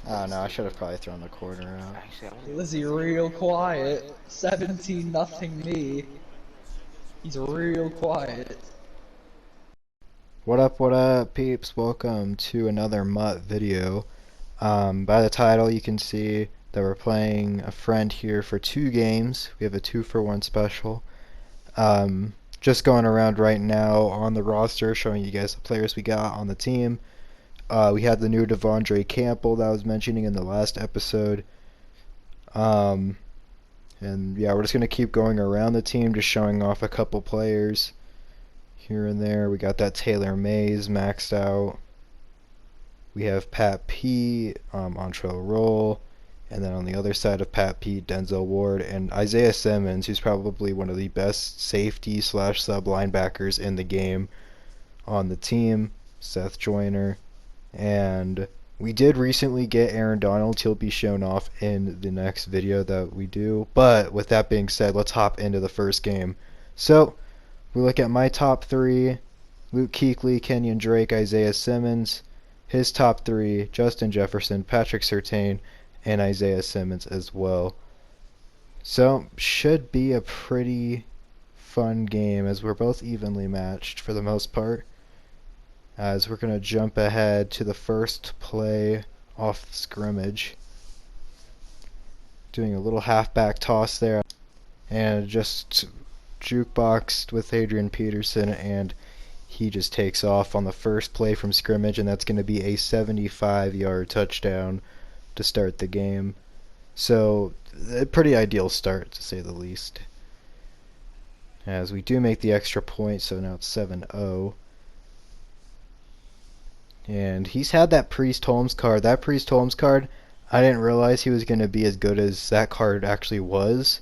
Oh no, I should have probably thrown the corner out. Actually, I don't even Lizzie know. real quiet. 17 nothing me. He's real quiet. What up, peeps? Welcome to another MUT video. By the title, you can see that we're playing a friend here for 2 games. We have a 2-for-1 special. Just going around right now on the roster, showing you guys the players we got on the team. We had the new Devondre Campbell that I was mentioning in the last episode. And yeah, we're just going to keep going around the team, just showing off a couple players here and there. We got that Taylor Mays maxed out. We have Pat P, Entree Roll, and then on the other side of Pat P, Denzel Ward, and Isaiah Simmons, who's probably one of the best safety slash sub linebackers in the game on the team, Seth Joyner. And we did recently get Aaron Donald. He'll be shown off in the next video that we do. But with that being said, let's hop into the first game. So, we look at my top 3, Luke Kuechly, Kenyon Drake, Isaiah Simmons. His top 3, Justin Jefferson, Patrick Surtain, and Isaiah Simmons as well. So, should be a pretty fun game as we're both evenly matched for the most part. As we're going to jump ahead to the first play off the scrimmage. Doing a little halfback toss there. And just jukeboxed with Adrian Peterson, and he just takes off on the first play from scrimmage, and that's going to be a 75-yard touchdown to start the game. So, a pretty ideal start, to say the least. As we do make the extra point, so now it's 7-0. And he's had that Priest Holmes card. That Priest Holmes card, I didn't realize he was going to be as good as that card actually was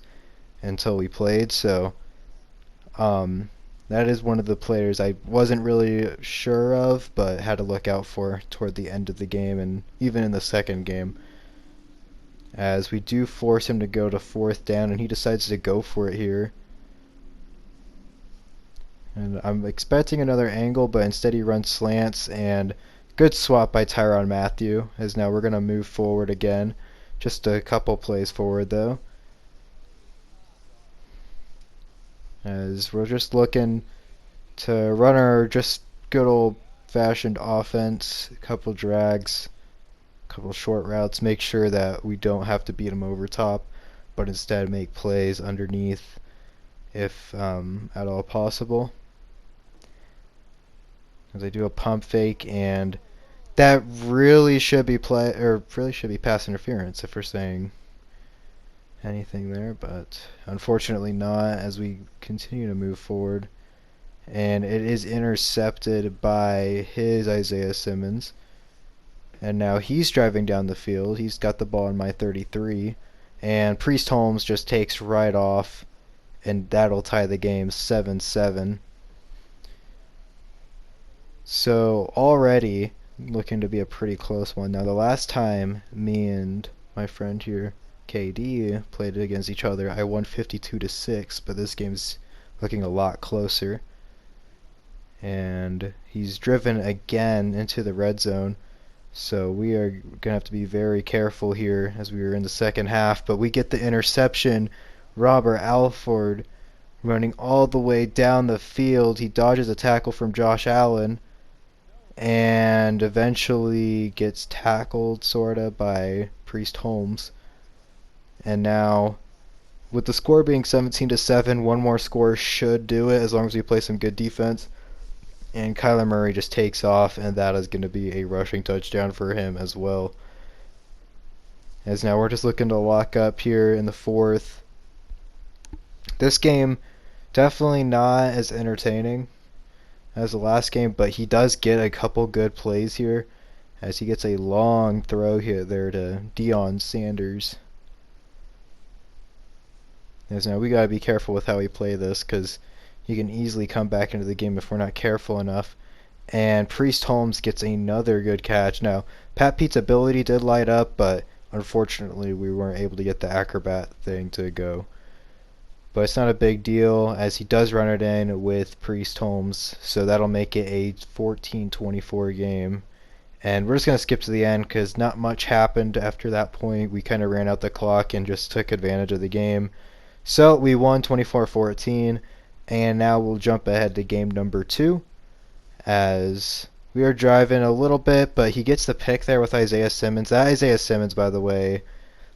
until we played. So, that is one of the players I wasn't really sure of, but had to look out for toward the end of the game and even in the second game. As we do force him to go to 4th down, and he decides to go for it here. And I'm expecting another angle, but instead he runs slants, and good swap by Tyrann Mathieu, as now we're going to move forward again. Just a couple plays forward, though. As we're just looking to run our just good old-fashioned offense, a couple drags, a couple short routes, make sure that we don't have to beat them over top, but instead make plays underneath if at all possible. As I do a pump fake, and that really should be pass interference if we're saying anything there, but unfortunately not, as we continue to move forward. And it is intercepted by his Isaiah Simmons. And now he's driving down the field. He's got the ball in my 33. And Priest Holmes just takes right off, and that'll tie the game 7-7. So already looking to be a pretty close one. Now the last time me and my friend here, KD, played against each other, I won 52-6, but this game's looking a lot closer. And he's driven again into the red zone, so we are going to have to be very careful here as we are in the second half. But we get the interception. Robert Alford running all the way down the field. He dodges a tackle from Josh Allen and eventually gets tackled sorta by Priest Holmes. And now, with the score being 17-7, one more score should do it as long as we play some good defense. And Kyler Murray just takes off, and that is going to be a rushing touchdown for him as well. As now we're just looking to lock up here in the 4th. This game definitely not as entertaining as the last game, but he does get a couple good plays here, as he gets a long throw here there to Deion Sanders. As now we gotta be careful with how we play this, because he can easily come back into the game if we're not careful enough. And Priest Holmes gets another good catch. Now, Pat Pete's ability did light up, but unfortunately we weren't able to get the acrobat thing to go. But it's not a big deal, as he does run it in with Priest Holmes, so that'll make it a 14-24 game. And we're just going to skip to the end because not much happened after that point. We kind of ran out the clock and just took advantage of the game. So we won 24-14, and now we'll jump ahead to game number 2 as we are driving a little bit, but he gets the pick there with Isaiah Simmons. That Isaiah Simmons, by the way,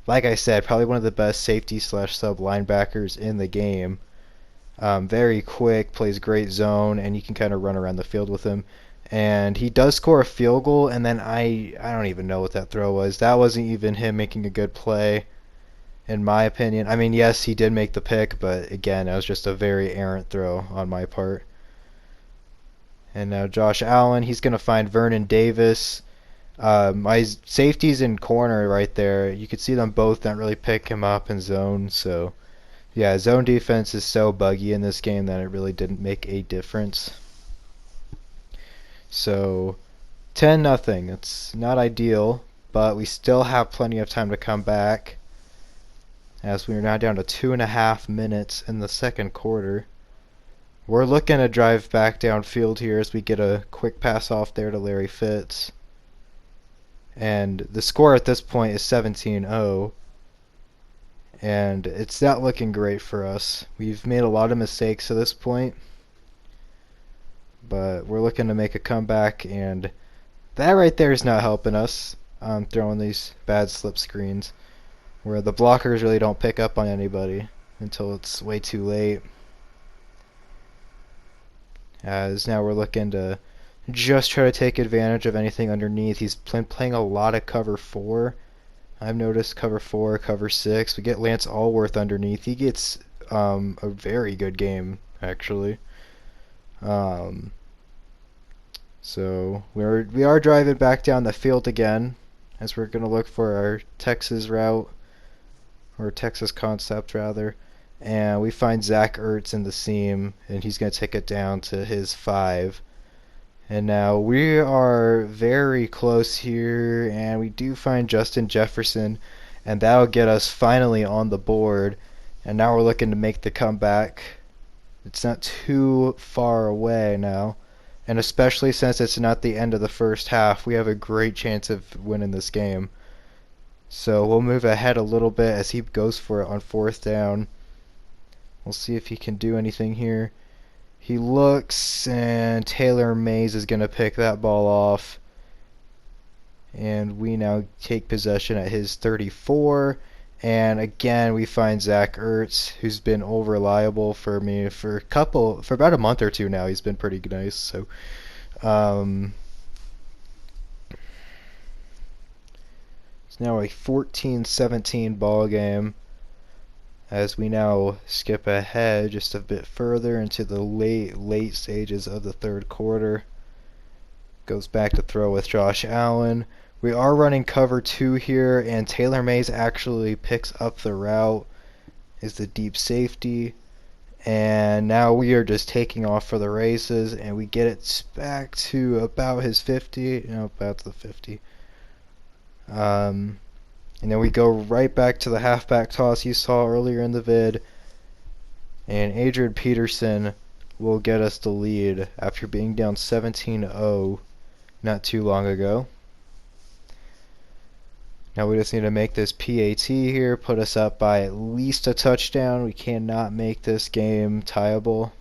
like I said, probably one of the best safety slash sub linebackers in the game. Very quick, plays great zone, and you can kind of run around the field with him. And he does score a field goal, and then I don't even know what that throw was. That wasn't even him making a good play, in my opinion. I mean, yes, he did make the pick, but again, it was just a very errant throw on my part. And now Josh Allen, he's going to find Vernon Davis. My safety's in corner right there. You could see them both not really pick him up in zone, so yeah, zone defense is so buggy in this game that it really didn't make a difference. So 10-0. It's not ideal, but we still have plenty of time to come back as we are now down to 2.5 minutes in the second quarter. We're looking to drive back downfield here as we get a quick pass off there to Larry Fitz. And the score at this point is 17-0. And it's not looking great for us. We've made a lot of mistakes at this point, but we're looking to make a comeback, and that right there is not helping us. Throwing these bad slip screens where the blockers really don't pick up on anybody until it's way too late. As now we're looking to just try to take advantage of anything underneath. He's playing a lot of cover 4. I've noticed cover 4, cover 6. We get Lance Allworth underneath. He gets a very good game, actually. So we are driving back down the field again as we're going to look for our Texas route, or Texas concept rather. And we find Zach Ertz in the seam, and he's going to take it down to his 5. And now we are very close here, and we do find Justin Jefferson, and that'll get us finally on the board. And now we're looking to make the comeback. It's not too far away now, and especially since it's not the end of the first half, we have a great chance of winning this game. So we'll move ahead a little bit as he goes for it on 4th down. We'll see if he can do anything here. He looks, and Taylor Mays is going to pick that ball off. And we now take possession at his 34. And again, we find Zach Ertz, who's been reliable for me for about a month or two now. He's been pretty nice. So, it's now a 14-17 ball game, as we now skip ahead just a bit further into the late stages of the third quarter. Goes back to throw with Josh Allen. We are running cover 2 here, and Taylor Mays actually picks up the route, is the deep safety. And now we are just taking off for the races, and we get it back to about his 50. No, about the 50. And then we go right back to the halfback toss you saw earlier in the vid. And Adrian Peterson will get us the lead after being down 17-0 not too long ago. Now we just need to make this PAT here, put us up by at least a touchdown. We cannot make this game tieable.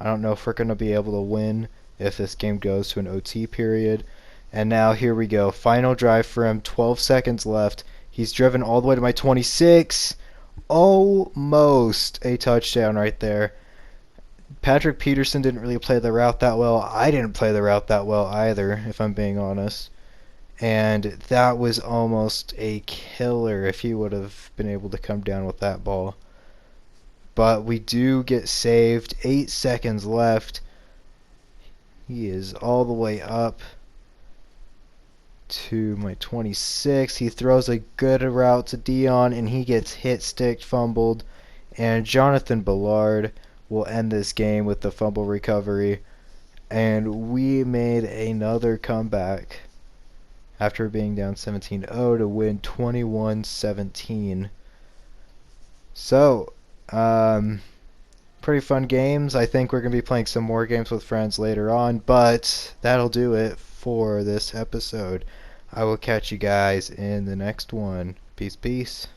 I don't know if we're going to be able to win if this game goes to an OT period. And now here we go. Final drive for him. 12 seconds left. He's driven all the way to my 26. Almost a touchdown right there. Patrick Peterson didn't really play the route that well. I didn't play the route that well either, if I'm being honest. And that was almost a killer if he would have been able to come down with that ball. But we do get saved. 8 seconds left. He is all the way up to my 26. He throws a good route to Dion, and he gets hit, stick, fumbled. And Jonathan Ballard will end this game with the fumble recovery. And we made another comeback after being down 17-0 to win 21-17. So, pretty fun games. I think we're going to be playing some more games with friends later on, but that'll do it for this episode. I will catch you guys in the next one. Peace, peace.